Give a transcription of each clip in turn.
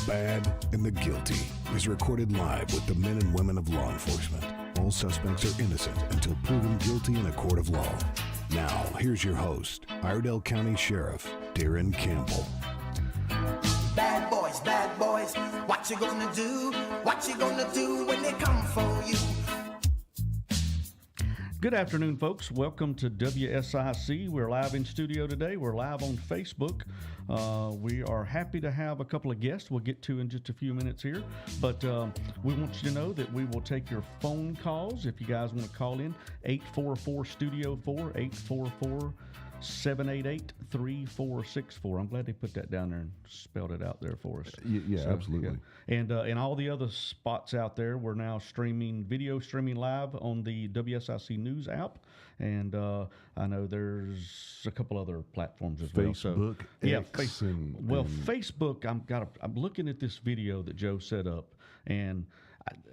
bad, and the guilty is recorded live with the men and women of law enforcement. All suspects are innocent until proven guilty in a court of law. Now, here's your host, Iredell County Sheriff Darren Campbell. Bad boys, what you gonna do? What you gonna do when they come for you? Good afternoon, folks. Welcome to WSIC. We're live in studio today. We're live on Facebook. We are happy to have a couple of guests we'll get to in just a few minutes here. But we want you to know that we will take your phone calls. If you guys want to call in, 844-STUDIO-4, 844-788-3464. I'm glad they put that down there and spelled it out there for us. Yeah, absolutely. Yeah. And all the other spots out there, we're now video streaming live on the WSIC News app. And I know there's a couple other platforms as well. Facebook, X, Facebook. I'm looking at this video that Joe set up, and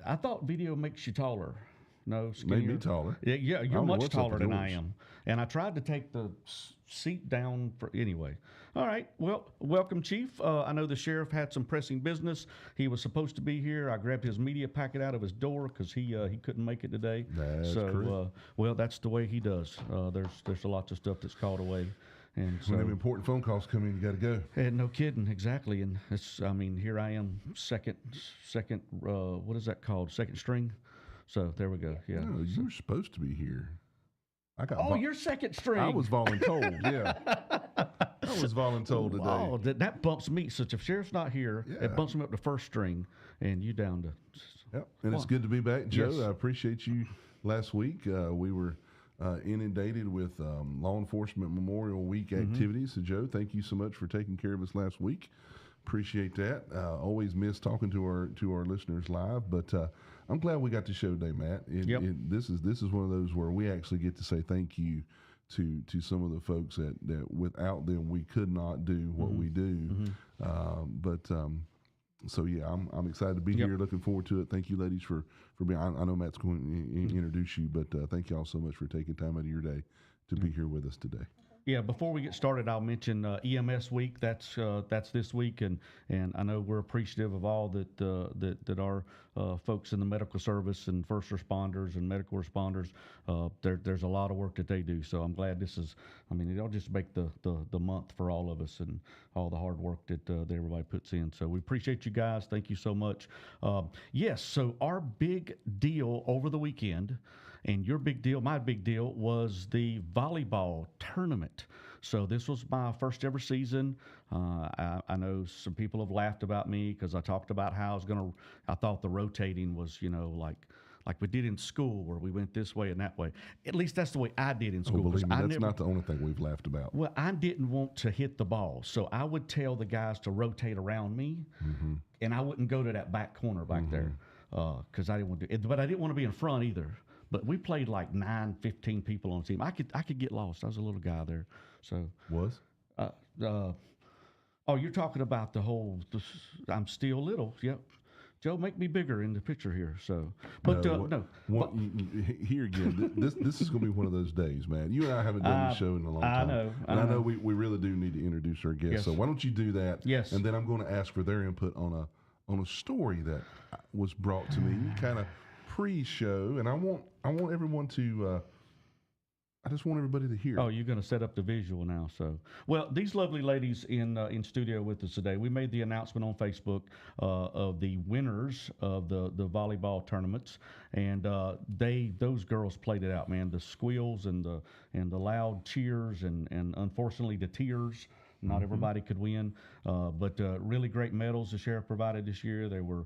I thought video makes you taller. No, skinnier. Made me taller. Yeah, you're much taller than I am. And I tried to take the seat down anyway. All right. Well, welcome, Chief. I know the sheriff had some pressing business. He was supposed to be here. I grabbed his media packet out of his door because he couldn't make it today. That's correct. Well, that's the way he does. There's a lot of stuff that's called away. And so, when them important phone calls come in, you got to go. And no kidding, exactly. And here I am, second. What is that called? Second string. So there we go. Yeah. No, you were supposed to be here. You're second string. I was voluntold. Yeah. I was voluntold today. Oh, that bumps me. So if the sheriff's not here, it bumps me up to first string, and you down to. Yep. And it's good to be back, Joe. Yes. I appreciate you. Last week we were inundated with Law Enforcement Memorial Week activities. So, Joe, thank you so much for taking care of us last week. Appreciate that. Always miss talking to our listeners live, but I'm glad we got the show today, Matt. This is one of those where we actually get to say thank you to some of the folks that without them we could not do what we do. So yeah, I'm excited to be here. Looking forward to it. Thank you, ladies, for being. I know Matt's going to introduce you, but thank y'all so much for taking time out of your day to be here with us today. Yeah, before we get started, I'll mention EMS Week. That's this week, and I know we're appreciative of all that our folks in the medical service and first responders and medical responders. There's a lot of work that they do. So I'm glad this is. It'll just make the month for all of us and all the hard work that everybody puts in. So we appreciate you guys. Thank you so much. Yes. So our big deal over the weekend. And your big deal, my big deal, was the volleyball tournament. So this was my first ever season. I know some people have laughed about me because I talked about how I thought the rotating was, like we did in school where we went this way and that way. At least that's the way I did in school. Believe me, that's not the only thing we've laughed about. Well, I didn't want to hit the ball. So I would tell the guys to rotate around me, and I wouldn't go to that back corner back there because I didn't want to do it. But I didn't want to be in front either. But we played like 15 people on the team. I could get lost. I was a little guy there. So you're talking about the whole. I'm still little. Yep. Joe, make me bigger in the picture here. So, but here again, this is going to be one of those days, man. You and I haven't done the show in a long time. I know we really do need to introduce our guests. Yes. So why don't you do that? Yes. And then I'm going to ask for their input on a story that was brought to me, kind of pre-show, and I want everyone to. I just want everybody to hear. Oh, you're going to set up the visual now. So, well, these lovely ladies in studio with us today. We made the announcement on Facebook of the winners of the volleyball tournaments, and those girls played it out, man. The squeals and the loud cheers and unfortunately the tears. Not everybody could win, but really great medals the sheriff provided this year. They were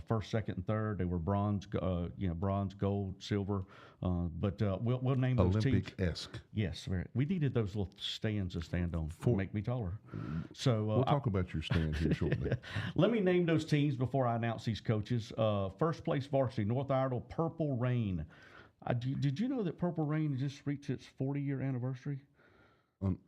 first, second, and third. They were bronze, bronze, gold, silver. But we'll name those teams. Olympic-esque. Yes, we needed those little stands to stand on to make me taller. So we'll talk about your stand here shortly. Let me name those teams before I announce these coaches. First place varsity, North Iredell, Purple Rain. Did you know that Purple Rain just reached its 40-year anniversary?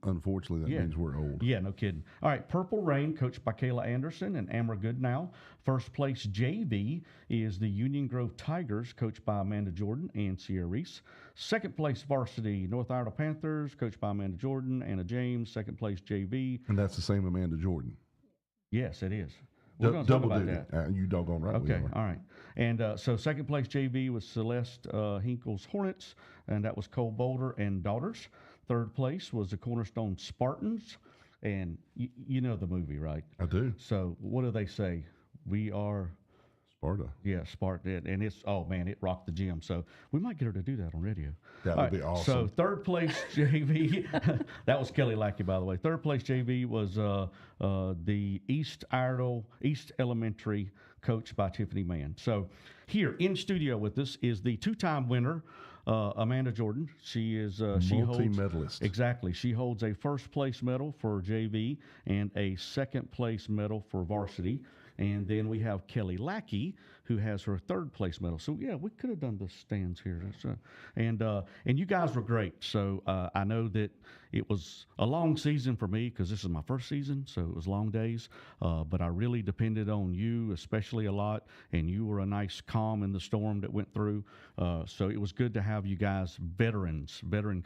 Unfortunately, that means we're old. Yeah, no kidding. All right, Purple Rain, coached by Kayla Anderson and Amra Goodnow. First place JV is the Union Grove Tigers, coached by Amanda Jordan and Sierra Reese. Second place varsity, North Iredell Panthers, coached by Amanda Jordan, Anna James. Second place JV. And that's the same Amanda Jordan. Yes, it is. We're going to talk Double about duty. that. You doggone right we Okay, are. all right. And so second place JV was Celeste Hinkle's Hornets, and that was Cole Boulder and Daughters. Third place was the Cornerstone Spartans, and you know the movie, right? I do. So what do they say? We are, Sparta. yeah, Spartan, and it's, oh man, it rocked the gym. So we might get her to do that on radio. That All would be awesome. So third place JV, that was Kelly Lackey, by the way. Third place JV was the East Iredell East Elementary, coached by Tiffany Mann. So here in studio with us is the two-time winner, Amanda Jordan. She is she holds Multi-medalist. exactly. She holds a first place medal for JV and a second place medal for varsity. And then we have Kelly Lackey, who has her third place medal. So yeah, we could have done the stands here. And you guys were great. So I know that it was a long season for me because this is my first season, so it was long days. But I really depended on you, especially a lot. And you were a nice calm in the storm that went through. So it was good to have you guys, veteran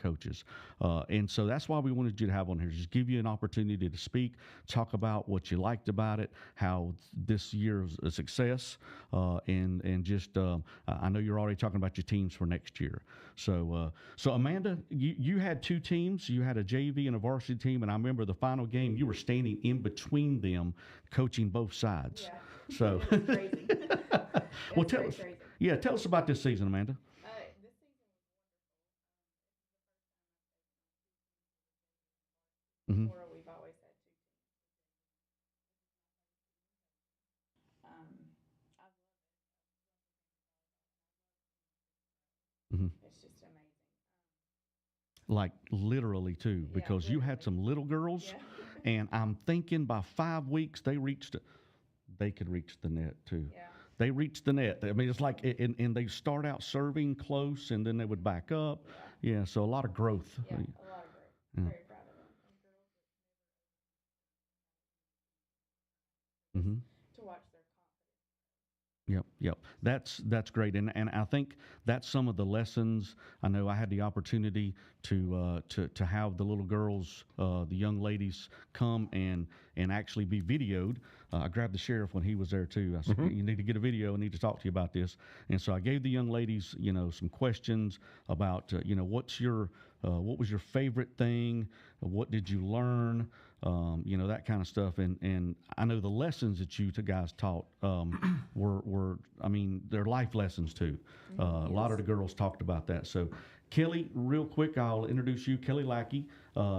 coaches. And so that's why we wanted you to have on here, just give you an opportunity to speak, talk about what you liked about it, how this year's a success, and just I know you're already talking about your teams for next year. So Amanda, you had two teams. You had a JV and a varsity team, and I remember the final game you were standing in between them, coaching both sides. Yeah. So It was crazy. well, tell us. Crazy. Yeah, tell us about this season, Amanda. This season was Mm-hmm. wonderful. Before we've always had two teams. I love it. Mm-hmm. It's just amazing. Like literally too, because you had some little girls, Yeah. and I'm thinking by 5 weeks they could reach the net too. Yeah. They reached the net. I mean, it's like, and they start out serving close, and then they would back up. Yeah, so a lot of growth. Yeah, a lot of growth. Yeah. Very proud of them. And girls Mm-hmm. to watch their confidence. Yep. That's great, and I think that's some of the lessons. I know I had the opportunity to have the little girls, the young ladies, come and actually be videoed. I grabbed the sheriff when he was there too. I said, "You need to get a video. I need to talk to you about this." And so I gave the young ladies, some questions about, what was your favorite thing? What did you learn? That kind of stuff. And I know the lessons that you two guys taught were, I mean, they're life lessons too. A lot of the girls talked about that. So Kelly, real quick, I'll introduce you, Kelly Lackey.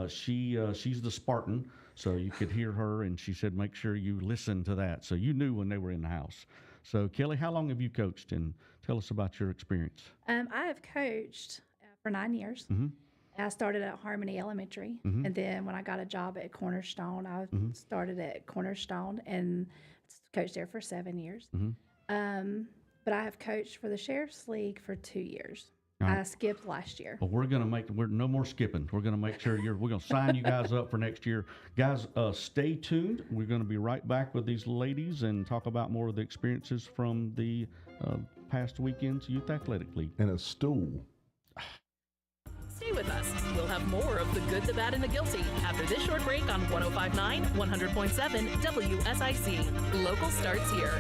She's the Spartan, so you could hear her, and she said make sure you listen to that. So you knew when they were in the house. So Kelly, how long have you coached, and tell us about your experience? I have coached for 9 years. Mm-hmm. I started at Harmony Elementary, and then when I got a job at Cornerstone, I started at Cornerstone and coached there for 7 years. But I have coached for the Sheriff's League for 2 years. Right. I skipped last year. Well, we're no more skipping. We're gonna make sure we're gonna sign you guys up for next year, guys. Stay tuned. We're gonna be right back with these ladies and talk about more of the experiences from the past weekend's Youth Athletic League. And a stool. Stay with us. We'll have more of the good, the bad, and the guilty after this short break on 105.9, 100.7 WSIC. Local starts here.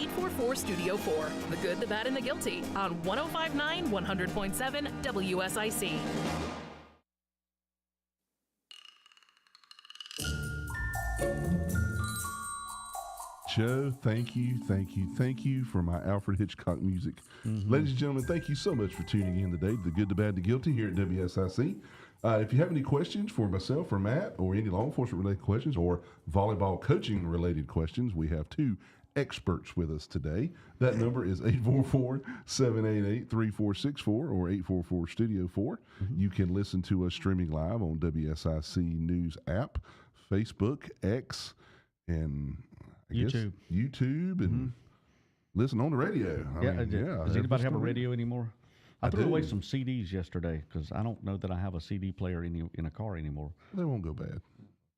844 Studio 4. The Good, the Bad, and the Guilty on 1059 100.7 WSIC. Joe, thank you for my Alfred Hitchcock music. Ladies and gentlemen, thank you so much for tuning in today to The Good, the Bad, the Guilty here at WSIC. If you have any questions for myself or Matt, or any law enforcement related questions or volleyball coaching related questions, we have two experts with us today. That number is 844-788-3464 or 844-STUDIO-4. You can listen to us streaming live on WSIC News app, Facebook, X, and YouTube and listen on the radio. Does anybody have a radio anymore? I threw do. away some CDs yesterday because I don't know that I have a CD player in a car anymore. They won't go bad.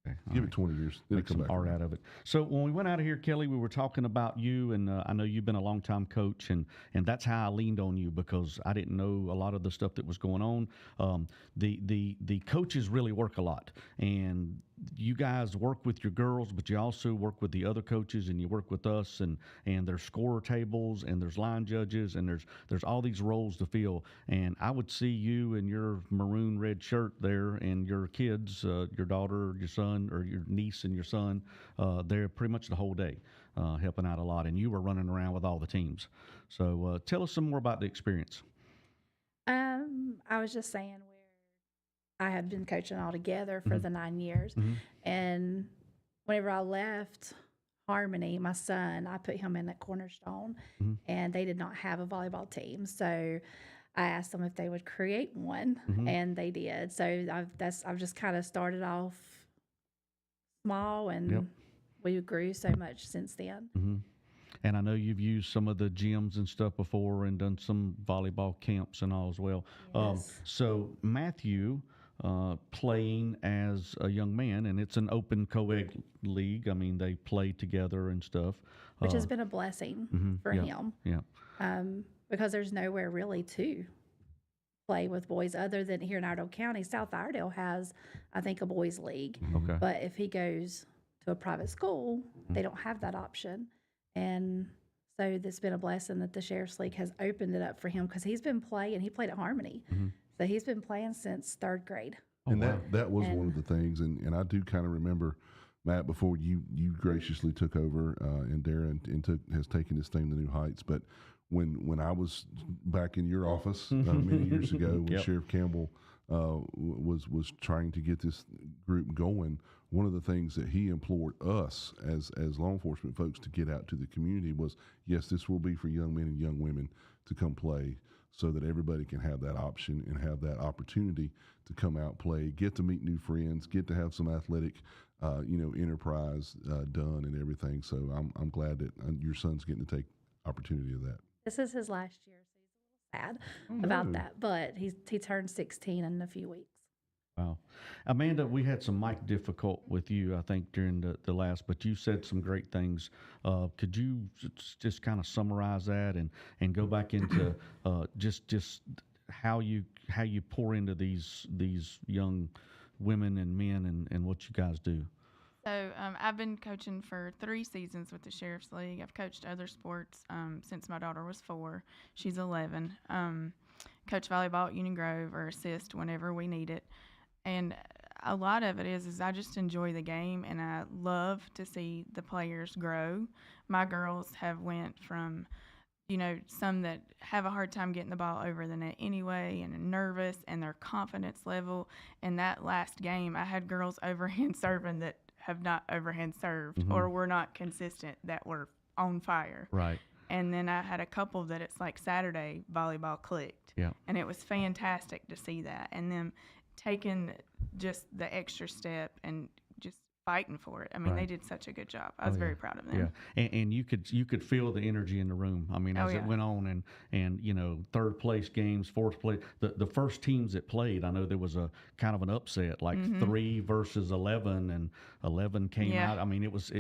Okay, Give it 20 years. It'll Make come some back art around. out of it. So when we went out of here, Kelly, we were talking about you, and I know you've been a long-time coach, and that's how I leaned on you because I didn't know a lot of the stuff that was going on. The coaches really work a lot, and you guys work with your girls, but you also work with the other coaches, and you work with us, and there's scorer tables, and there's line judges, and there's all these roles to fill. And I would see you in your maroon red shirt there, and your kids, your daughter, your son, or your niece and your son, there pretty much the whole day, helping out a lot. And you were running around with all the teams. So tell us some more about the experience. I was just saying I had been coaching all together for the 9 years. And whenever I left Harmony, my son, I put him in at Cornerstone, and they did not have a volleyball team. So I asked them if they would create one, and they did. So I've just kind of started off small, and we grew so much since then. And I know you've used some of the gyms and stuff before and done some volleyball camps and all as well. Yes. So Matthew, playing as a young man, and it's an open co-ed league. I mean, they play together and stuff. Which has been a blessing for him. Yeah. Because there's nowhere really to play with boys other than here in Iredell County. South Iredell has, I think, a boys league. Okay. But if he goes to a private school, they don't have that option. And so it's been a blessing that the Sheriff's League has opened it up for him because he's been playing. He played at Harmony. So he's been playing since third grade. And that was one of the things, and I do kind of remember, Matt, before you graciously took over, and Darren has taken this thing to new heights. But when I was back in your office many years ago, when Sheriff Campbell was trying to get this group going, one of the things that he implored us as law enforcement folks to get out to the community was, yes, this will be for young men and young women to come play, so that everybody can have that option and have that opportunity to come out, play, get to meet new friends, get to have some athletic, enterprise done and everything. So I'm glad that your son's getting to take opportunity of that. This is his last year, so he's a little sad about that. But he turned 16 in a few weeks. Wow. Amanda, we had some mic difficult with you, I think, during the last, but you said some great things. Could you just kind of summarize that and go back into just how you pour into these young women and men and what you guys do? So I've been coaching for 3 seasons with the Sheriff's League. I've coached other sports since my daughter was 4. She's 11. Coach volleyball at Union Grove or assist whenever we need it. And a lot of it is I just enjoy the game, and I love to see the players grow. My girls have went from, some that have a hard time getting the ball over the net anyway and are nervous, and their confidence level. In that last game, I had girls overhand serving that have not overhand served or were not consistent, that were on fire. Right. And then I had a couple that it's like Saturday volleyball clicked. Yeah. And it was fantastic to see that. And them taking just the extra step and just fighting for it. I mean, they did such a good job. I was very proud of them. Yeah, and you could feel the energy in the room. I mean, as it went on, and third place games, fourth place, the first teams that played, I know there was a kind of an upset, like 3 versus 11, and 11 came out. I mean, it was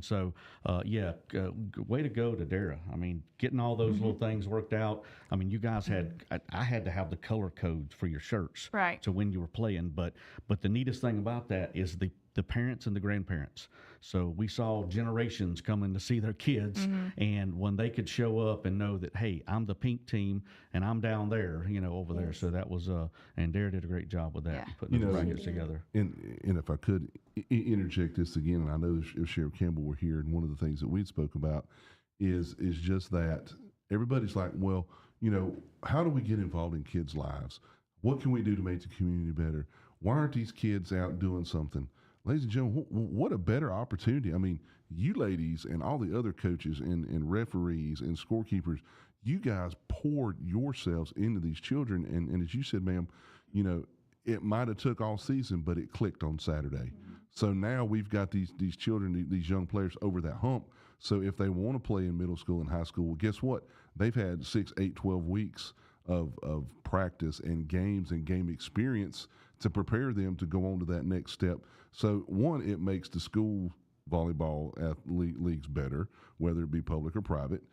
so way to go to Darren. I mean, getting all those little things worked out. I mean, you guys had I had to have the color codes for your shirts, right? So when you were playing, but the neatest thing about that is the the parents and the grandparents. So we saw generations coming to see their kids, and when they could show up and know that, hey, I'm the pink team and I'm down there, over there. So that was and Darren did a great job with that, putting the brackets together. And if I could interject this again, and I know if Sheriff Campbell were here, and one of the things that we'd spoke about is just that everybody's like, well, how do we get involved in kids' lives? What can we do to make the community better? Why aren't these kids out doing something? Ladies and gentlemen, what a better opportunity. I mean, you ladies and all the other coaches and referees and scorekeepers, you guys poured yourselves into these children. And as you said, ma'am, it might have took all season, but it clicked on Saturday. So now we've got these children, these young players over that hump. So if they want to play in middle school and high school, well, guess what? They've had 6, 8, 12 weeks of practice and games and game experience to prepare them to go on to that next step. So one, it makes the school volleyball leagues better, whether it be public or private.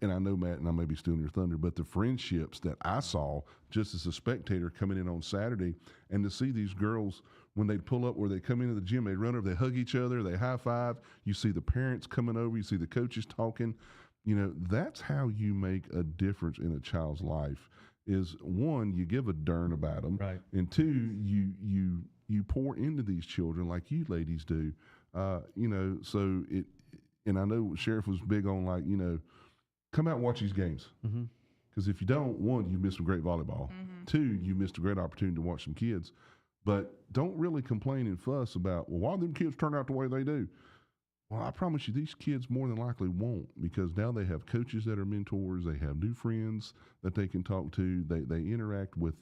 And I know, Matt, and I may be stealing your thunder, but the friendships that I saw just as a spectator coming in on Saturday, and to see these girls when they pull up or they come into the gym, they run over, they hug each other, they high five. You see the parents coming over, you see the coaches talking. That's how you make a difference in a child's life. Is one, you give a darn about them, right. And two, you pour into these children like you ladies do. So it. And I know Sheriff was big on come out and watch these games. Because if you don't, one, you miss some great volleyball. Two, you missed a great opportunity to watch some kids. But don't really complain and fuss about, well, why them kids turn out the way they do? Well, I promise you, these kids more than likely won't, because now they have coaches that are mentors. They have new friends that they can talk to. They interact with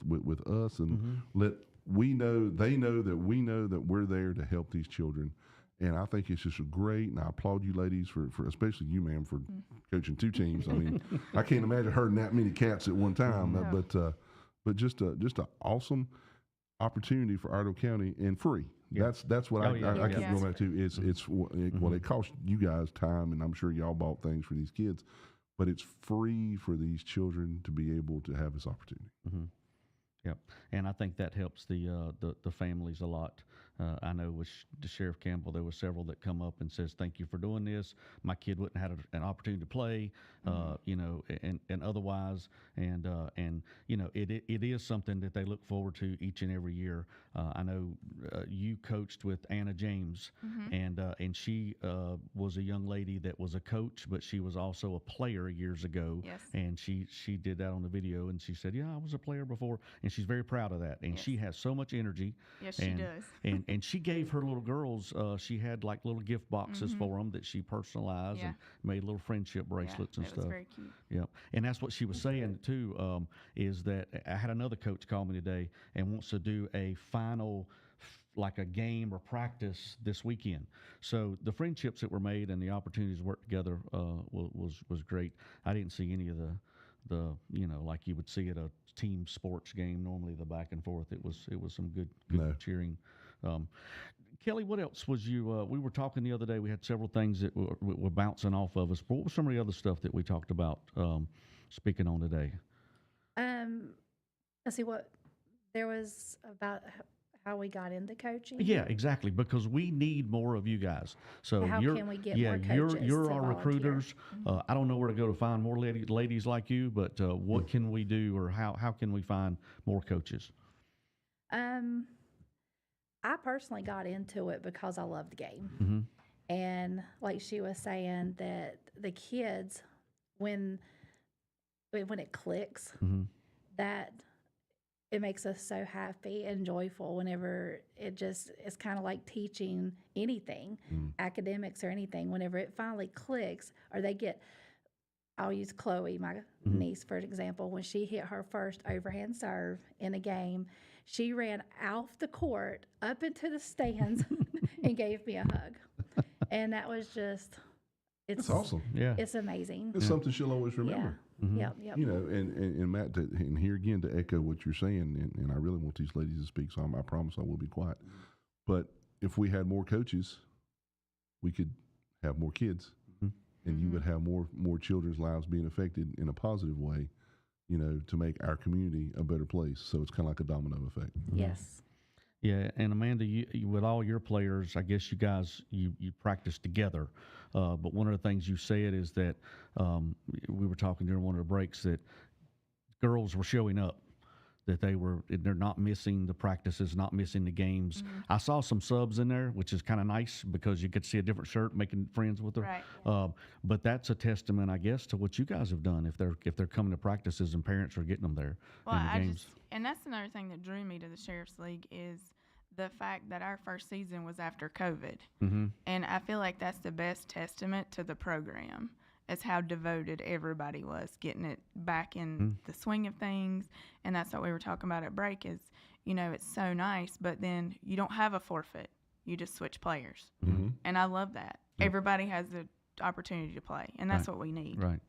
us, and they know that we know that we're there to help these children. And I think it's just great, and I applaud you ladies for especially you, ma'am, for coaching 2 teams. I mean, I can't imagine herding that many cats at one time, but just an awesome opportunity for Iredell County, and free. Yeah. That's what I keep going back to. It costs you guys time, and I'm sure y'all bought things for these kids, but it's free for these children to be able to have this opportunity. Yep, and I think that helps the families a lot. I know with Sheriff Campbell, there were several that come up and says, "Thank you for doing this. My kid wouldn't have had an opportunity to play, and otherwise, and it is something that they look forward to each and every year. I know you coached with Anna James, and she was a young lady that was a coach, but she was also a player years ago. Yes. And she did that on the video, and she said, "Yeah, I was a player before," and she's very proud of that. And she has so much energy. Yes, she does. And she gave her little girls, she had like little gift boxes for them that she personalized and made little friendship bracelets and stuff. Was very cute. Yep. And that's what she was saying too, is that I had another coach call me today and wants to do a final, like a game or practice this weekend. So the friendships that were made and the opportunities to work together was great. I didn't see any of the like you would see at a team sports game, normally the back and forth. It was some good cheering. Kelly, what else was you? We were talking the other day. We had several things that were bouncing off of us. But what was some of the other stuff that we talked about? Speaking on today. Let's see what there was about how we got into coaching. Yeah, exactly. Because we need more of you guys. So how can we get more coaches? You're to our volunteer? recruiters. I don't know where to go to find more ladies like you, but what can we do, or how can we find more coaches? I personally got into it because I love the game. And like she was saying, that the kids, when it clicks, that it makes us so happy and joyful whenever it's kind of like teaching anything, academics or anything, whenever it finally clicks, or they get, I'll use Chloe, my niece, for example. When she hit her first overhand serve in a game, she ran off the court up into the stands and gave me a hug. And that was just, that's awesome. Yeah. It's amazing. It's something she'll always remember. Yep. And Matt, and here again to echo what you're saying, and I really want these ladies to speak, so I promise I will be quiet. But if we had more coaches, we could have more kids, and you would have more children's lives being affected in a positive way, to make our community a better place. So it's kind of like a domino effect. Yes. Yeah, and Amanda, with all your players, I guess you guys you practice together. But one of the things you said is that we were talking during one of the breaks that girls were showing up, that they're not missing the practices, not missing the games. I saw some subs in there, which is kind of nice because you get to see a different shirt, making friends with her. Right. But that's a testament, I guess, to what you guys have done. If they're coming to practices and parents are getting them there Well, in the games. And that's another thing that drew me to the Sheriff's League is the fact that our first season was after COVID. Mm-hmm. And I feel like that's the best testament to the program, is how devoted everybody was getting it back in the swing of things. And that's what we were talking about at break is, it's so nice, but then you don't have a forfeit. You just switch players. Mm-hmm. And I love that. Yep. Everybody has the opportunity to play, and that's what we need. Right.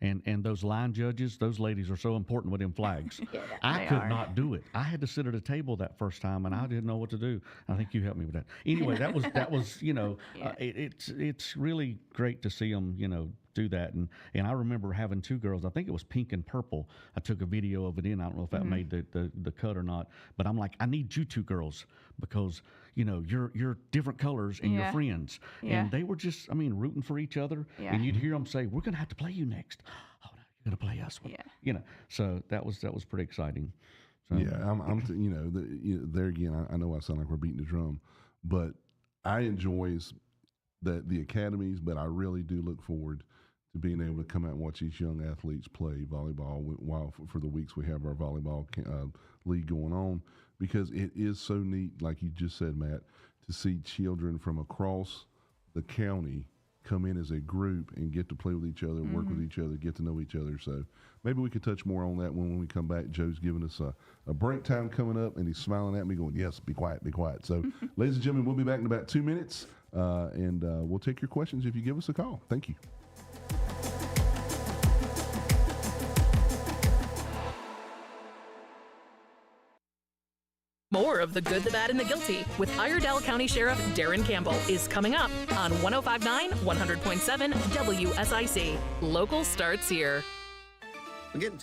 And those line judges, those ladies are so important with them flags. I They could are. not do it. I had to sit at a table that first time, and I didn't know what to do. I think you helped me with that. Anyway, that was it's really great to see them do that. And I remember having two girls. I think it was pink and purple. I took a video of it in. I don't know if that made the cut or not. But I'm like, I need you two girls because you're different colors and you're friends. Yeah. And they were just rooting for each other. Yeah. And you'd hear them say, "We're gonna have to play you next." Oh no, you're gonna play us. Yeah. So that was pretty exciting. So, Yeah, there again. I know I sound like we're beating the drum, but I enjoy the academies. But I really do look forward to being able to come out and watch these young athletes play volleyball while for the weeks we have our volleyball league going on, because it is so neat, like you just said, Matt, to see children from across the county come in as a group and get to play with each other, work with each other, get to know each other. So maybe we could touch more on that when we come back. Joe's giving us a break time coming up, and he's smiling at me going, yes, be quiet, be quiet. So ladies and gentlemen, we'll be back in about 2 minutes, and we'll take your questions if you give us a call. Thank you. More of The Good, the Bad, and the Guilty with Iredell County Sheriff Darren Campbell is coming up on 105.9, 100.7 WSIC. Local starts here. We're getting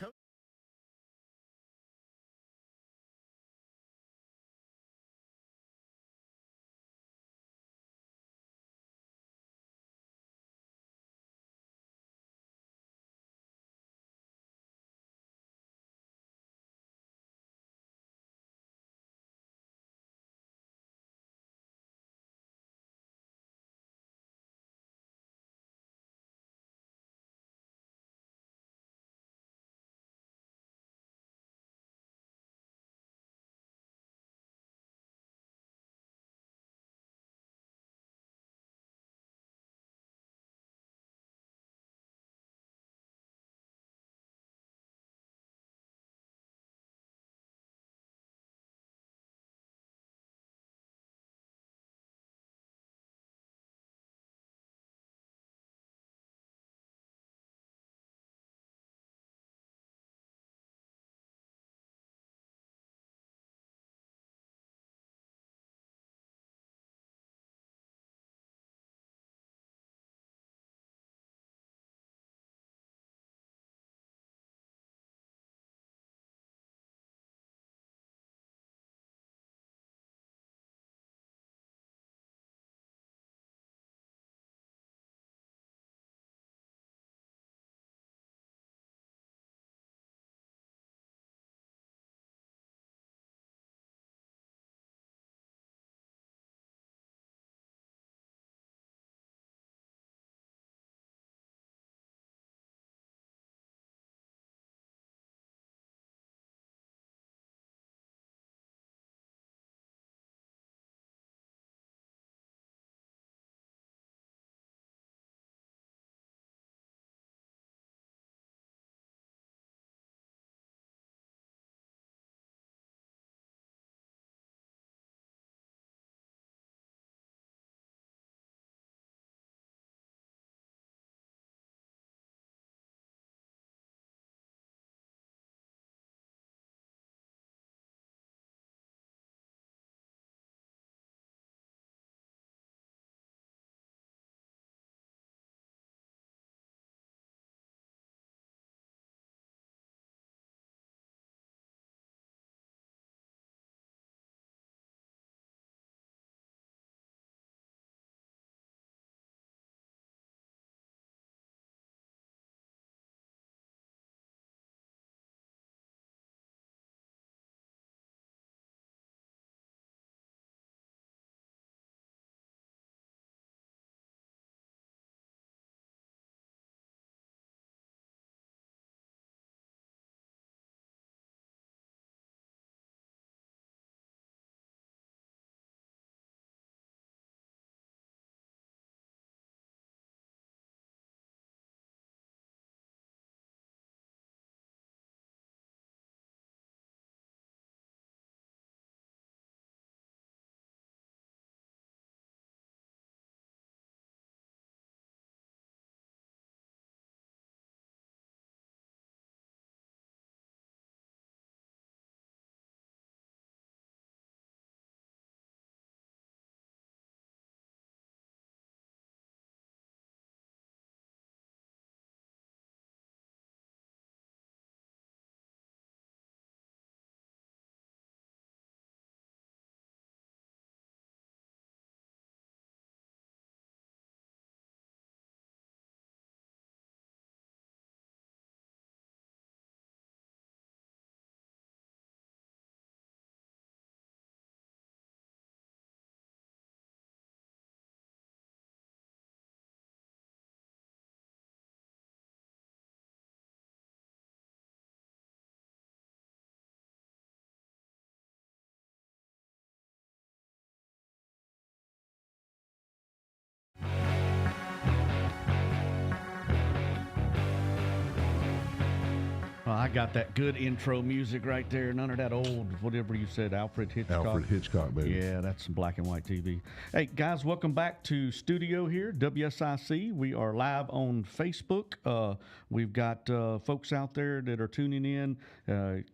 I got that good intro music right there. None of that old, whatever you said, Alfred Hitchcock. Alfred Hitchcock, baby. Yeah, that's some black and white TV. Hey, guys, welcome back to studio here, WSIC. We are live on Facebook. We've got folks out there that are tuning in.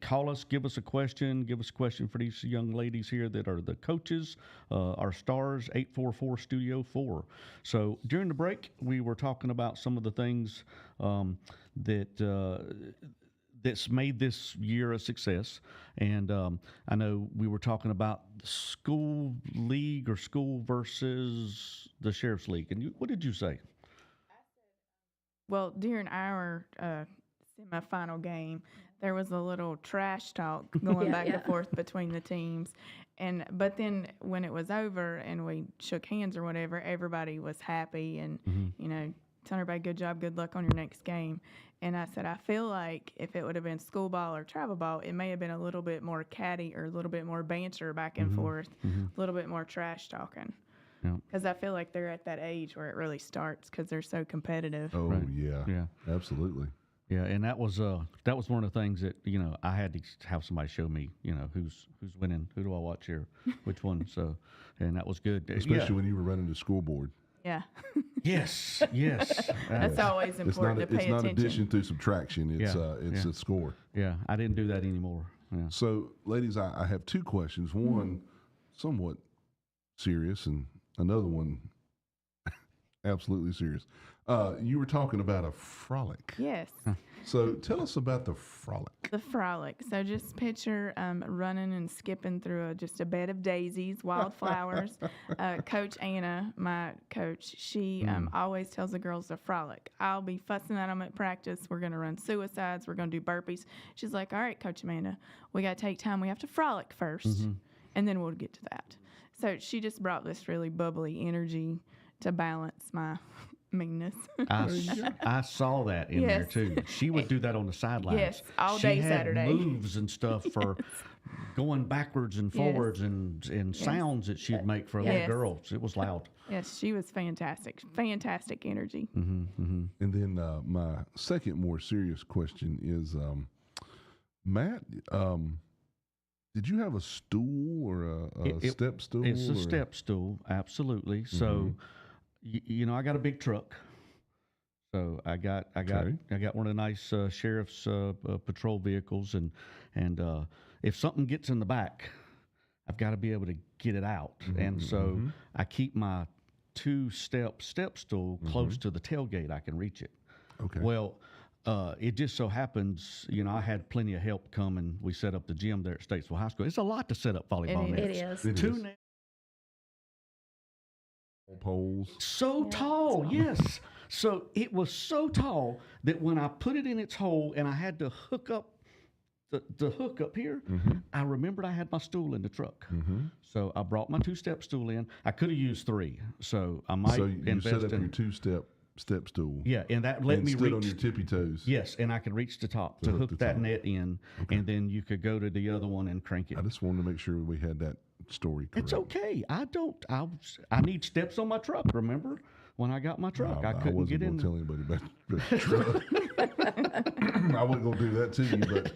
Call us, give us a question. Give us a question for these young ladies here that are the coaches, our stars, 844-STUDIO-4. So during the break, we were talking about some of the things that's made this year a success. And I know we were talking about school league or school versus the Sheriff's League. And what did you say? Well, during our semifinal game, there was a little trash talk going back and forth between the teams. But then when it was over and we shook hands or whatever, everybody was happy and, telling everybody good job, good luck on your next game. And I said, I feel like if it would have been school ball or travel ball, it may have been a little bit more catty or a little bit more banter back and forth, a little bit more trash talking. Because I feel like they're at that age where it really starts because they're so competitive. Oh, Right. yeah, absolutely. Yeah, and that was one of the things that I had to have somebody show me, who's winning, who do I watch here, which one. So, and that was good, Especially when you were running the school board. Yeah. Yes. That's always important to pay attention. It's not addition through subtraction. It's a score. Yeah, I didn't do that anymore. Yeah. So, ladies, I have two questions. One somewhat serious, and another one absolutely serious. You were talking about a frolic. Yes. So tell us about the frolic. The frolic. So just picture running and skipping through just a bed of daisies, wildflowers. Coach Anna, my coach, she always tells the girls to frolic. I'll be fussing at them at practice. We're going to run suicides. We're going to do burpees. She's like, all right, Coach Amanda, we got to take time. We have to frolic first, and then we'll get to that. So she just brought this really bubbly energy to balance my meanness. I saw that in there too. She would do that on the sidelines. Yes, all day she had Saturday. Moves and stuff for going backwards and forwards and sounds that she'd make for little girls. It was loud. Yes, she was fantastic. Fantastic energy. And then my second more serious question is, Matt, did you have a stool or a step stool? It's a step stool, absolutely. So, I got a big truck. So I got one of the nice sheriff's patrol vehicles, and if something gets in the back, I've got to be able to get it out. And so I keep my two-step stool close to the tailgate. I can reach it. Okay. Well, it just so happens, I had plenty of help come, and we set up the gym there at Statesville High School. It's a lot to set up volleyball nets. It is. Two nets. Poles. So tall, yes. So it was so tall that when I put it in its hole and I had to hook up the hook up here, I remembered I had my stool in the truck. So I brought my two-step stool in. I could have used three, so I might invest set up in your two-step stool. Yeah, and that let me stood reach on your tippy toes. Yes, and I could reach the top to hook that net in, and then you could go to the other one and crank it. I just wanted to make sure we had that story correct. It's okay. I need steps on my truck. Remember when I got my truck, I couldn't get in. I wasn't going to tell anybody about the truck. I wasn't going to do that to you, but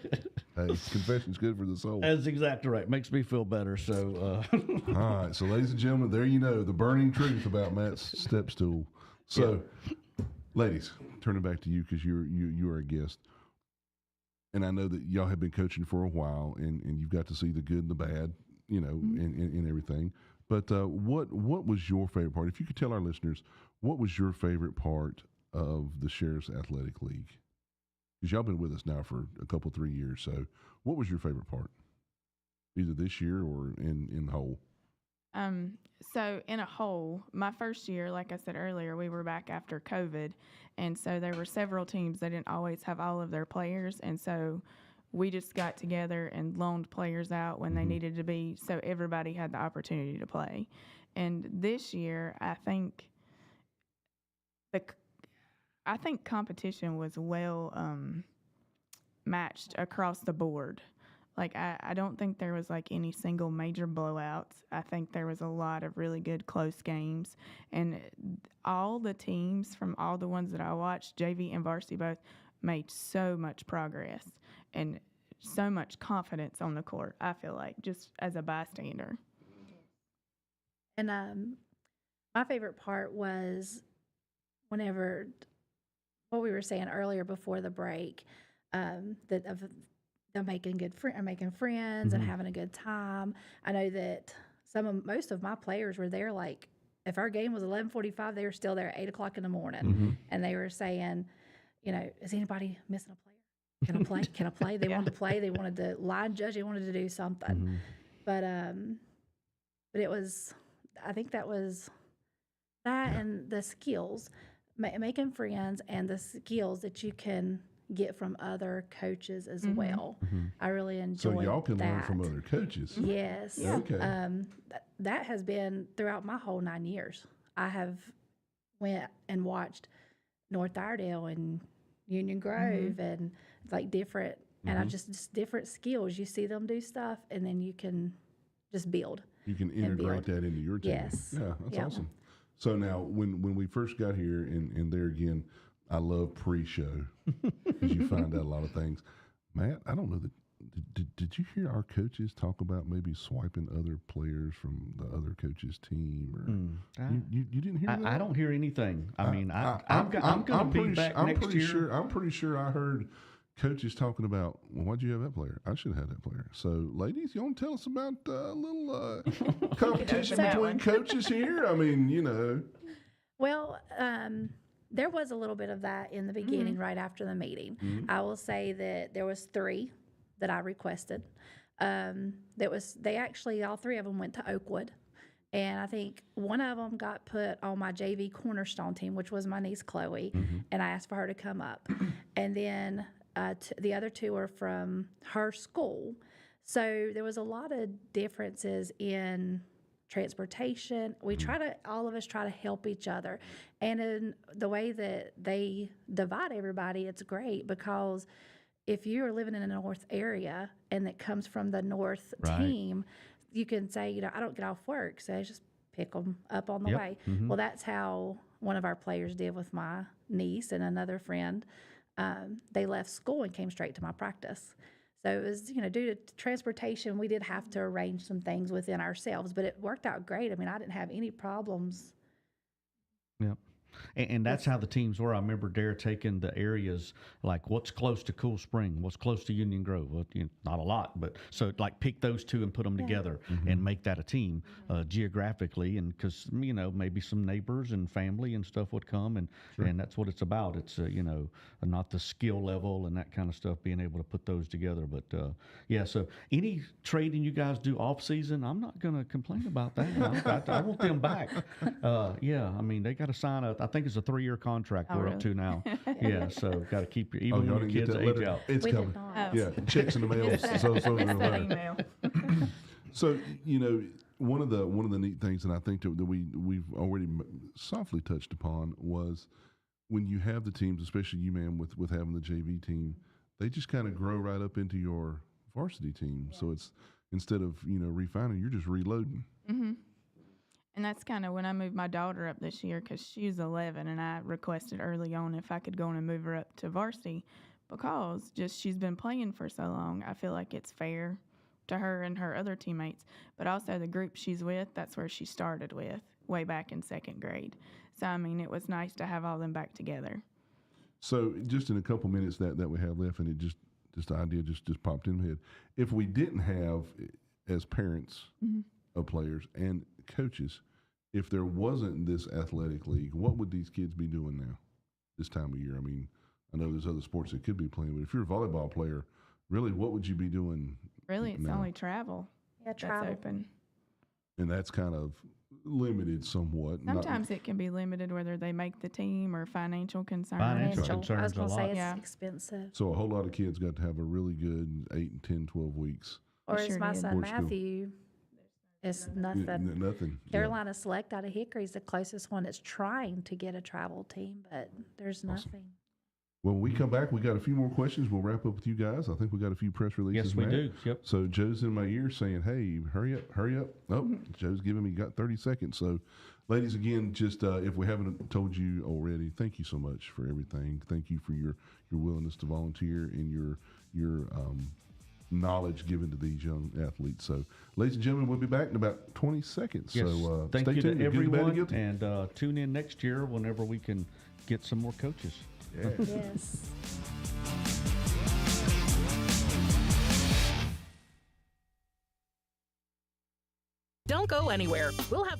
hey, confession's good for the soul. That's exactly right. Makes me feel better. So, all right. So, ladies and gentlemen, there you know the burning truth about Matt's step stool. So, ladies, turning back to you because you are a guest, and I know that y'all have been coaching for a while, and you've got to see the good and the bad, and everything. But what was your favorite part? If you could tell our listeners, what was your favorite part of the Sheriff's Athletic League? Because y'all been with us now for a couple, 3 years. So, what was your favorite part, either this year or in the whole? So in a whole, my first year, like I said earlier, we were back after COVID, and so there were several teams that didn't always have all of their players, and so we just got together and loaned players out when they needed to be, so everybody had the opportunity to play. And this year, I think competition was well matched across the board. Like, I don't think there was, like, any single major blowouts. I think there was a lot of really good close games. And all the teams from all the ones that I watched, JV and varsity both, made so much progress and so much confidence on the court, I feel like, just as a bystander. And my favorite part was whenever what we were saying earlier before the break, that of them making making friends and having a good time. I know that most of my players were there. Like if our game was 11:45, they were still there at 8:00 in the morning, and they were saying, is anybody missing a player? Can I play? Can I play? They wanted to play. They wanted to line judge. They wanted to do something. But it was, I think that was that and the skills, making friends and the skills that you can get from other coaches as well. I really enjoyed that. So y'all can learn from other coaches. Yes. Yeah. Okay. That has been throughout my whole 9 years. I have went and watched North Iredell and Union Grove and like different, and I've just different skills. You see them do stuff, and then you can just build. You can integrate that into your team. Yes. Yeah, that's awesome. So now, when we first got here, and there again, I love pre-show because you find out a lot of things. Matt, I don't know that. Did you hear our coaches talk about maybe swiping other players from the other coach's team? Or you didn't hear that? I don't hear anything. I mean, I'm going to be back next year. I'm pretty sure I heard coaches talking about, well, why'd you have that player? I should have had that player. So, ladies, you want to tell us about a little competition between coaches here? I mean, Well, there was a little bit of that in the beginning, right after the meeting. I will say that there was 3 that I requested. They actually, all 3 of them went to Oakwood. And I think one of them got put on my JV Cornerstone team, which was my niece, Chloe. And I asked for her to come up. And then the other 2 are from her school. So there was a lot of differences in transportation. All of us try to help each other. And in the way that they divide everybody, it's great because if you're living in a north area and that comes from the north team, you can say, I don't get off work, so I just pick them up on the way. Well, that's how one of our players did with my niece and another friend. They left school and came straight to my practice. So it was, due to transportation, we did have to arrange some things within ourselves, but it worked out great. I mean, I didn't have any problems. Yep. And that's how the teams were. I remember Darren taking the areas like what's close to Cool Spring, what's close to Union Grove. Well, not a lot, but so like pick those 2 and put them together and make that a team geographically. And because maybe some neighbors and family and stuff would come, and that's what it's about. It's not the skill level and that kind of stuff. Being able to put those together, but So any trading you guys do off season, I'm not going to complain about that. I want them back. I mean they got to sign I think it's a 3-year contract we're up to now. So got to keep even when your kids age out. It's coming. Yeah, checks in the mail. So one of the neat things, and I think that we've already softly touched upon, was when you have the teams, especially you, man, with having the JV team, they just kind of grow right up into your varsity team. So it's instead of refining, you're just reloading. And that's kind of when I moved my daughter up this year because she's 11, and I requested early on if I could go in and move her up to varsity because just she's been playing for so long. I feel like it's fair to her and her other teammates, but also the group she's with, that's where she started with way back in 2nd grade. So, I mean, it was nice to have all them back together. So just in a couple minutes that we have left, and it just the idea just popped in my head. If we didn't have, as parents of players and coaches, if there wasn't this athletic league, what would these kids be doing now this time of year? I mean, I know there's other sports they could be playing, but if you're a volleyball player, really, what would you be doing? Really, it's only travel. Yeah, travel. That's open. And that's kind of limited somewhat. Sometimes it can be limited whether they make the team or financial concerns. Financial I concerns was going to say it's Yeah. expensive. So a whole lot of kids got to have a really good 8, 10, 12 weeks. Or They as sure my did. son Sports school. Matthew, it's nothing. Nothing. Yeah. Carolina Select out of Hickory is the closest one that's trying to get a travel team, but there's nothing. When we come back, we got a few more questions. We'll wrap up with you guys. I think we got a few press releases. Yes, we Matt. do. Yep. So Joe's in my ear saying, "Hey, hurry up, hurry up!" Oh, Joe's giving me got 30 seconds. So, ladies, again, just if we haven't told you already, thank you so much for everything. Thank you for your willingness to volunteer and your knowledge given to these young athletes. So, ladies and gentlemen, we'll be back in about 20 seconds. Yes. So, Thank stay you tuned to everyone, Guilty. and tune in next year whenever we can get some more coaches. Yeah. Yes. Don't go anywhere. We'll have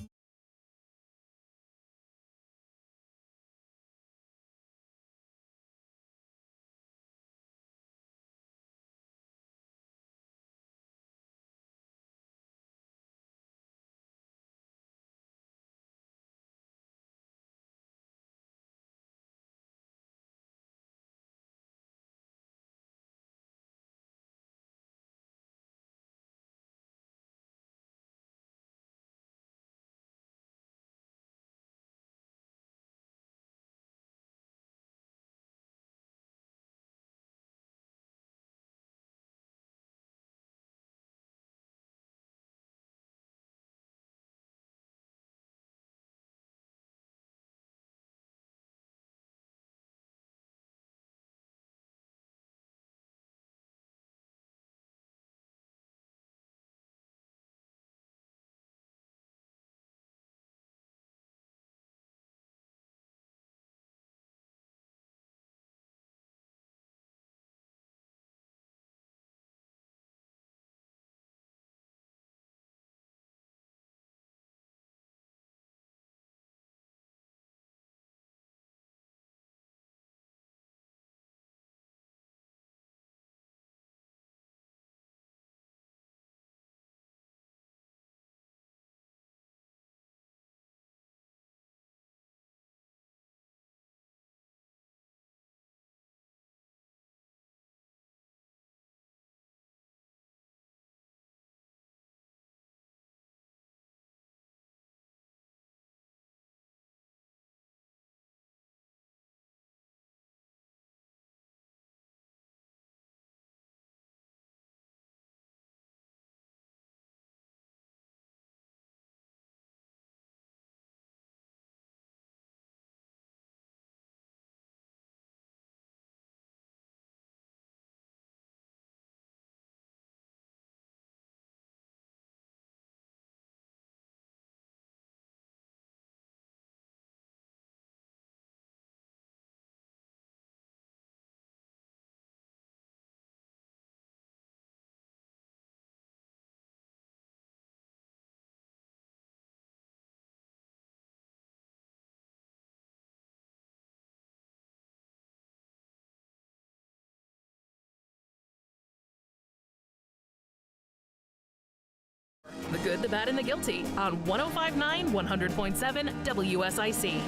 The Good, the Bad, and the Guilty on 105.9, 100.7 WSIC.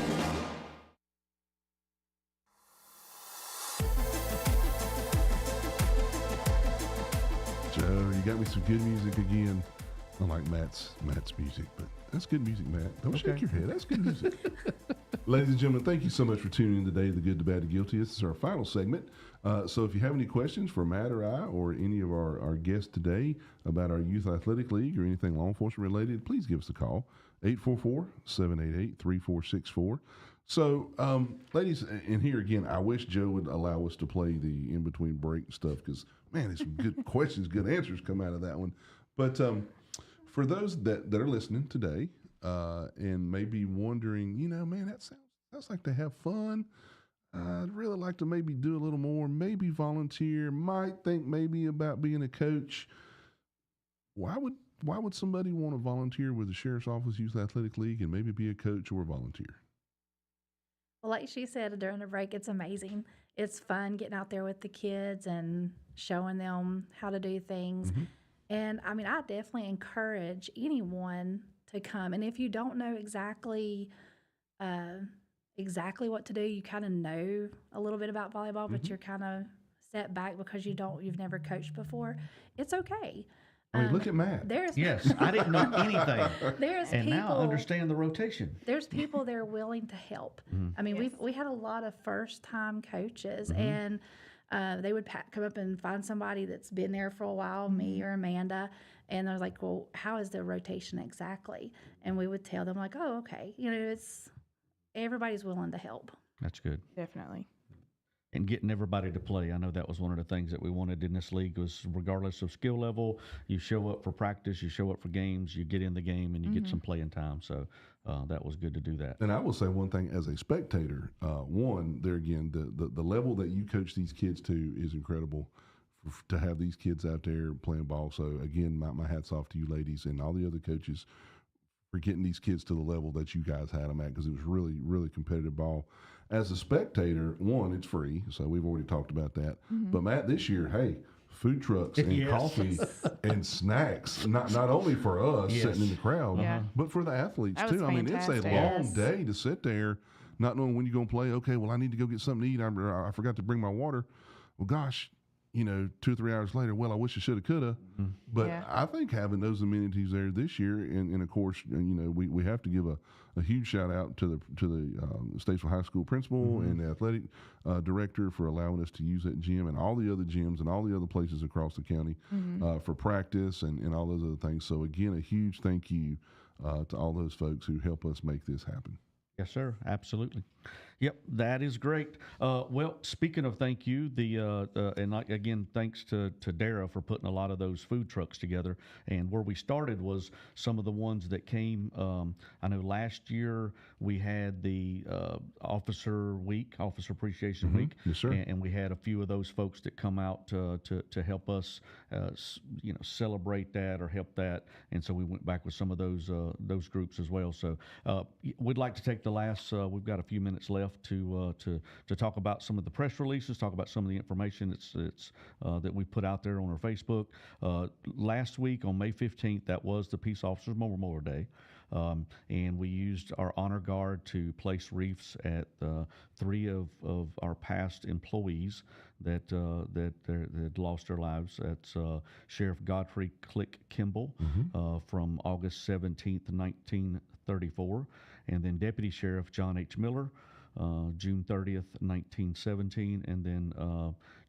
Joe, you got me some good music again. Unlike Matt's music, but that's good music, Matt. Don't shake your head. That's good music. Ladies and gentlemen, thank you so much for tuning in today to The Good, the Bad, the Guilty. This is our final segment. So if you have any questions for Matt or I or any of our guests today about our Youth Athletic League or anything law enforcement related, please give us a call, 844-788-3464. So, ladies, and here again, I wish Joe would allow us to play the in-between break stuff because, man, there's some good questions, good answers come out of that one. But for those that are listening today and maybe wondering, man, that sounds like they have fun. I'd really like to maybe do a little more, maybe volunteer, might think maybe about being a coach. Why would somebody want to volunteer with the Sheriff's Office Youth Athletic League and maybe be a coach or a volunteer? Well, like she said during the break, it's amazing. It's fun getting out there with the kids and showing them how to do things. Mm-hmm. And I mean, I definitely encourage anyone to come. And if you don't know exactly what to do, you kind of know a little bit about volleyball, but you're kind of set back because you've never coached before. It's okay. I mean, look at Matt. There's Yes, I didn't know anything. there's And people now I understand the rotation. there's people that are willing to help. I mean, we had a lot of first time coaches, and they would come up and find somebody that's been there for a while, me or Amanda, and I was like, well, how is the rotation exactly? And we would tell them like, oh, okay, it's everybody's willing to help. That's good. Definitely. And getting everybody to play. I know that was one of the things that we wanted in this league was regardless of skill level, you show up for practice, you show up for games, you get in the game, and you get some playing time. So that was good to do that. And I will say one thing as a spectator, there again, the level that you coach these kids to is incredible. To have these kids out there playing ball. So again, my hat's off to you ladies and all the other coaches for getting these kids to the level that you guys had them at, because it was really, really competitive ball. As a spectator, one, it's free, so we've already talked about that. But Matt, this year, hey, food trucks and Yes. coffee and snacks, not only for us Yes. sitting in the crowd, Yeah. but for the athletes That was too. I mean, it's a fantastic. long Yes. day to sit there, not knowing when you're going to play. Okay, well, I need to go get something to eat. I forgot to bring my water. Well, gosh, 2 or 3 hours later, well, I wish I should have, could have. But Yeah. I think having those amenities there this year, and of course, we have to give a huge shout out to the Statesville High School principal and the athletic director for allowing us to use that gym and all the other gyms and all the other places across the county for practice and all those other things. So again, a huge thank you to all those folks who help us make this happen. Yes, sir. Absolutely. Yep, that is great. Well, speaking of thank you, again, thanks to Darren for putting a lot of those food trucks together. And where we started was some of the ones that came. I know last year we had the Officer Appreciation Week. Yes, sir. And we had a few of those folks that come out to help us, celebrate that or help that. And so we went back with some of those groups as well. So we'd like to take the last. We've got a few minutes left to talk about some of the press releases, talk about some of the information that we put out there on our Facebook. Last week on May 15th, that was the Peace Officers Memorial Day. And we used our honor guard to place wreaths at 3 of our past employees that had lost their lives. That's Sheriff Godfrey Click Campbell from August 17th, 1934, and then Deputy Sheriff John H. Miller, June 30th, 1917, and then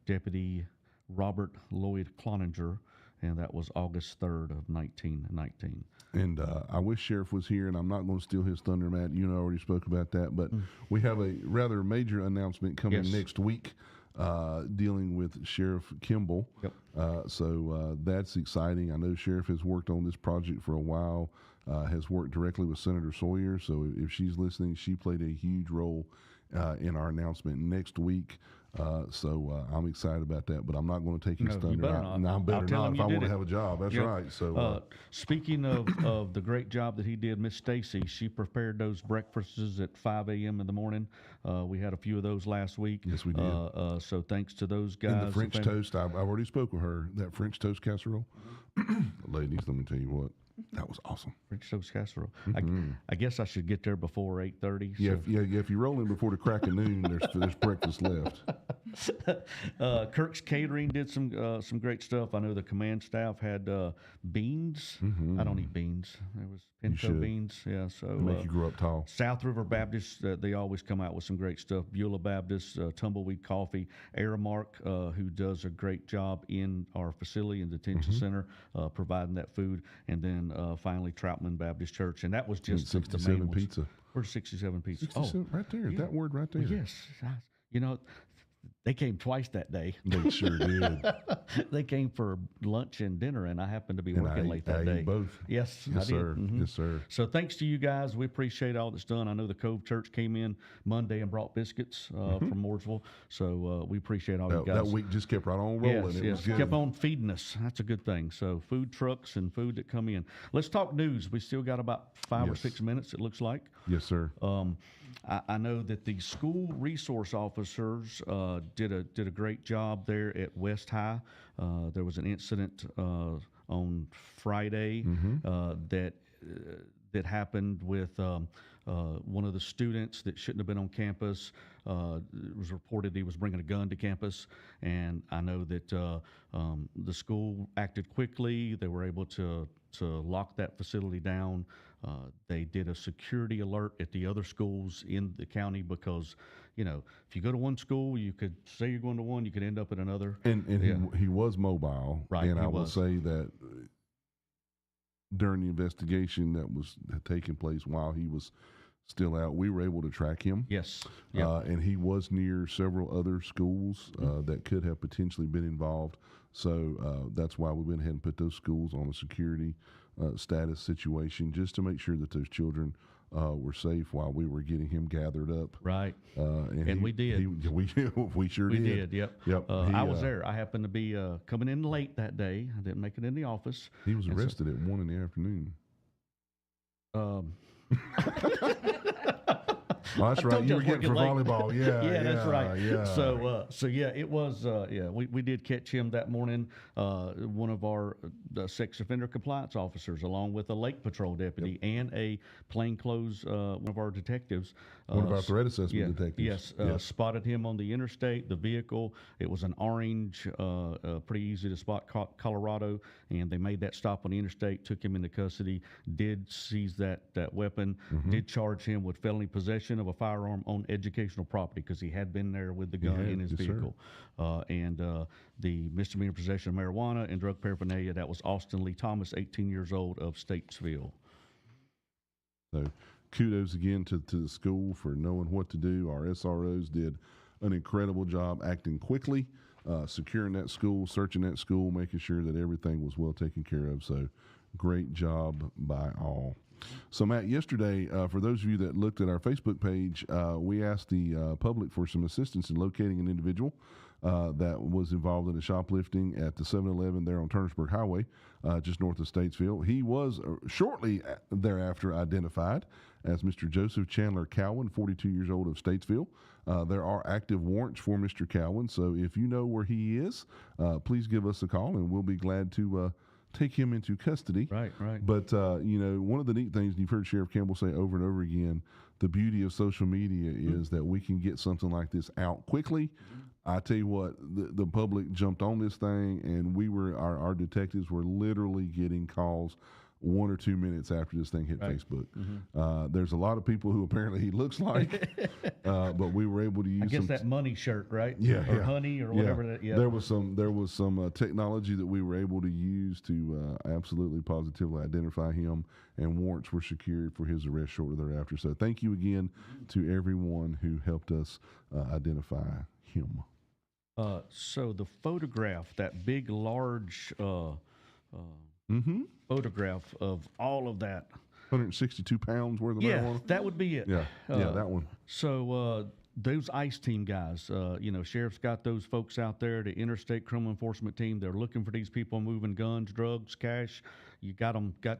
Deputy Robert Lloyd Cloninger, and that was August 3rd of 1919. And I wish Sheriff was here, and I'm not going to steal his thunder, Matt. You know, I already spoke about that, but we have a rather major announcement coming Yes. next week dealing with Sheriff Campbell. Yep. So that's exciting. I know Sheriff has worked on this project for a while, has worked directly with Senator Sawyer. So if she's listening, she played a huge role in our announcement next week. So I'm excited about that, but I'm not going to take his No, you thunder. better not. No, I better I'll tell not him if you I did want to it. have a job. That's Yep. right. So Speaking of the great job that he did, Miss Stacy, she prepared those breakfasts at 5 a.m. in the morning. We had a few of those last week. Yes, we did. So thanks to those guys. and the French toast, I've already spoke with her. That French toast casserole, ladies, let me tell you what, that was awesome. French toast casserole. I guess I should get there before 8:30. Yeah, if you roll in before the crack of noon, there's breakfast left. Kirk's Catering did some great stuff. I know the command staff had beans. I don't eat beans. There was pinto should. beans. Yeah, so To make you grow up tall. South River Baptist, they always come out with some great stuff. Beulah Baptist, Tumbleweed Coffee, Aramark, who does a great job in our facility in the detention center, providing that food, and then finally Troutman Baptist Church, and that was just the main 67 ones. pizza. Where's 67 Pizza? 67, right there. yeah. That word right there. Well, yes. They came twice that day. They sure did. They came for lunch and dinner, and I happened to be And working I late ate that day. both. Yes, I Yes, did. sir. Mhm. Yes, sir. So thanks to you guys. We appreciate all that's done. I know the Cove Church came in Monday and brought biscuits from Mooresville. So we appreciate all you guys. That week just kept right on rolling. It was good. Kept on feeding us. That's a good thing. So food trucks and food that come in. Let's talk news. We still got about 5 or Yes. 6 minutes, it looks like. Yes, sir. I know that the school resource officers did a great job there at West High. There was an incident on Friday that that happened with one of the students that shouldn't have been on campus. It was reported he was bringing a gun to campus, and I know that the school acted quickly. They were able to lock that facility down. They did a security alert at the other schools in the county because, if you go to one school, you could say you're going to one, you could end up at another. And he was mobile. Right, and he I will was. say that during the investigation that was taking place while he was still out, we were able to track him. Yes. Yep. And he was near several other schools that could have potentially been involved. So that's why we went ahead and put those schools on a security status situation, just to make sure that those children were safe while we were getting him gathered up. Right. And we did. We sure We did. did, yep. Yep. I was there. I happened to be coming in late that day. I didn't make it in the office. He was arrested at 1 in the afternoon. Oh, that's right. You were getting for volleyball. Yeah, that's right. Yeah. So yeah, it was. We did catch him that morning. One of our sex offender compliance officers, along with a lake patrol deputy and a plainclothes one of our detectives. One of our threat assessment detectives. Yes, spotted him on the interstate. The vehicle, it was an orange, pretty easy to spot, Colorado, and they made that stop on the interstate. Took him into custody. Did seize that weapon. Did charge him with felony possession of a firearm on educational property because he had been there with the gun in his vehicle. And the misdemeanor possession of marijuana and drug paraphernalia, that was Austin Lee Thomas, 18 years old, of Statesville. So kudos again to the school for knowing what to do. Our SROs did an incredible job acting quickly, securing that school, searching that school, making sure that everything was well taken care of. So great job by all. So, Matt, yesterday, for those of you that looked at our Facebook page, we asked the public for some assistance in locating an individual that was involved in a shoplifting at the 7-Eleven there on Turnersburg Highway, just north of Statesville. He was shortly thereafter identified as Mr. Joseph Chandler Cowan, 42 years old, of Statesville. There are active warrants for Mr. Cowan, so if you know where he is, please give us a call, and we'll be glad to take him into custody. Right. But, one of the neat things, and you've heard Sheriff Campbell say over and over again, the beauty of social media is that we can get something like this out quickly. I tell you what, the public jumped on this thing, and our detectives were literally getting calls 1 or 2 minutes after this thing hit Facebook. There's a lot of people who apparently he looks like, but we were able to use. I guess that money shirt, right? Yeah, or honey, or whatever. That, yeah. There was some technology that we were able to use to absolutely positively identify him, and warrants were secured for his arrest shortly thereafter. So thank you again to everyone who helped us identify him. So the photograph, that big, large photograph of all of that. 162 pounds worth of marijuana? That would be it. Yeah, that one. So those ICE team guys, sheriff's got those folks out there, the Interstate Criminal Enforcement Team. They're looking for these people moving guns, drugs, cash. You got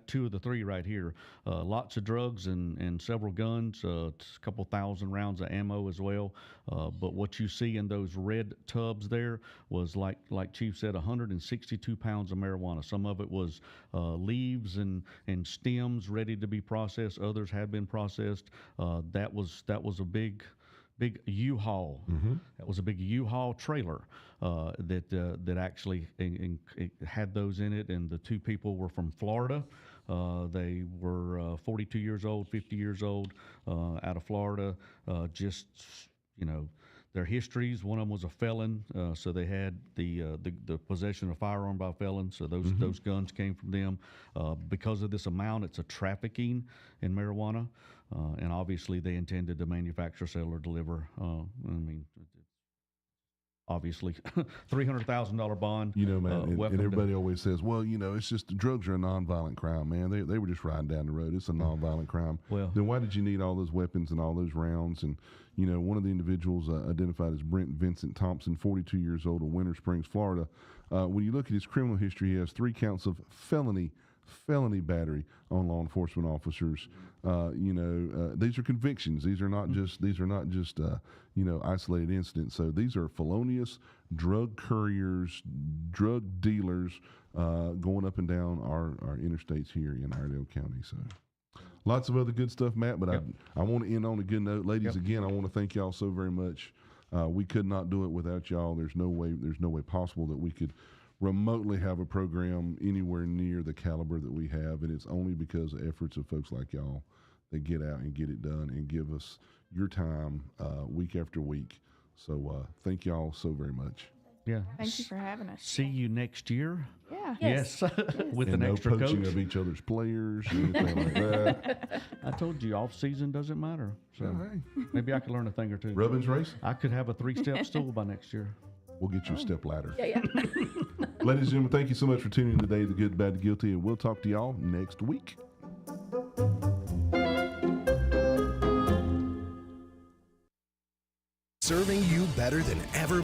2 of the 3 right here. Lots of drugs and several guns, a couple thousand rounds of ammo as well. But what you see in those red tubs there was, like Chief said, 162 pounds of marijuana. Some of it was leaves and stems ready to be processed. Others had been processed. That was a big U-Haul. That was a big U-Haul trailer that actually it had those in it, and the 2 people were from Florida. They were 42 years old, 50 years old, out of Florida. Their histories. One of them was a felon, so they had the possession of a firearm by a felon. So those guns came from them. Because of this amount, it's a trafficking in marijuana, and obviously they intended to manufacture, sell, or deliver. Obviously, $300,000 bond. Man, and everybody always says, well, it's just drugs are a nonviolent crime, man. They were just riding down the road. It's a nonviolent crime. Well, then why did you need all those weapons and all those rounds? And, one of the individuals identified as Brent Vincent Thompson, 42 years old, of Winter Springs, Florida. When you look at his criminal history, he has 3 counts of felony battery on law enforcement officers. These are convictions. These are not just isolated incidents. So these are felonious drug couriers, drug dealers going up and down our interstates here in Iredell County. So Lots of other good stuff, Matt, but Yep. I want to end on a good note. Ladies, Yep. again, I want to thank y'all so very much. We could not do it without y'all. There's no way possible that we could remotely have a program anywhere near the caliber that we have, and it's only because of efforts of folks like y'all that get out and get it done and give us your time week after week. So thank y'all so very much. Yeah. Thank you for having us. See you next year. Yeah. Yes, with And an no extra poaching coach. of each other's players or anything like that. I told you, off season doesn't matter. So Hey, maybe I could learn a thing or two. Rubbins race? I could have a 3-step stool by next year. We'll get you a step ladder. Yeah. Ladies and gentlemen, thank you so much for tuning in today, The Good, the Bad, the Guilty, and we'll talk to y'all next week. Serving you better than ever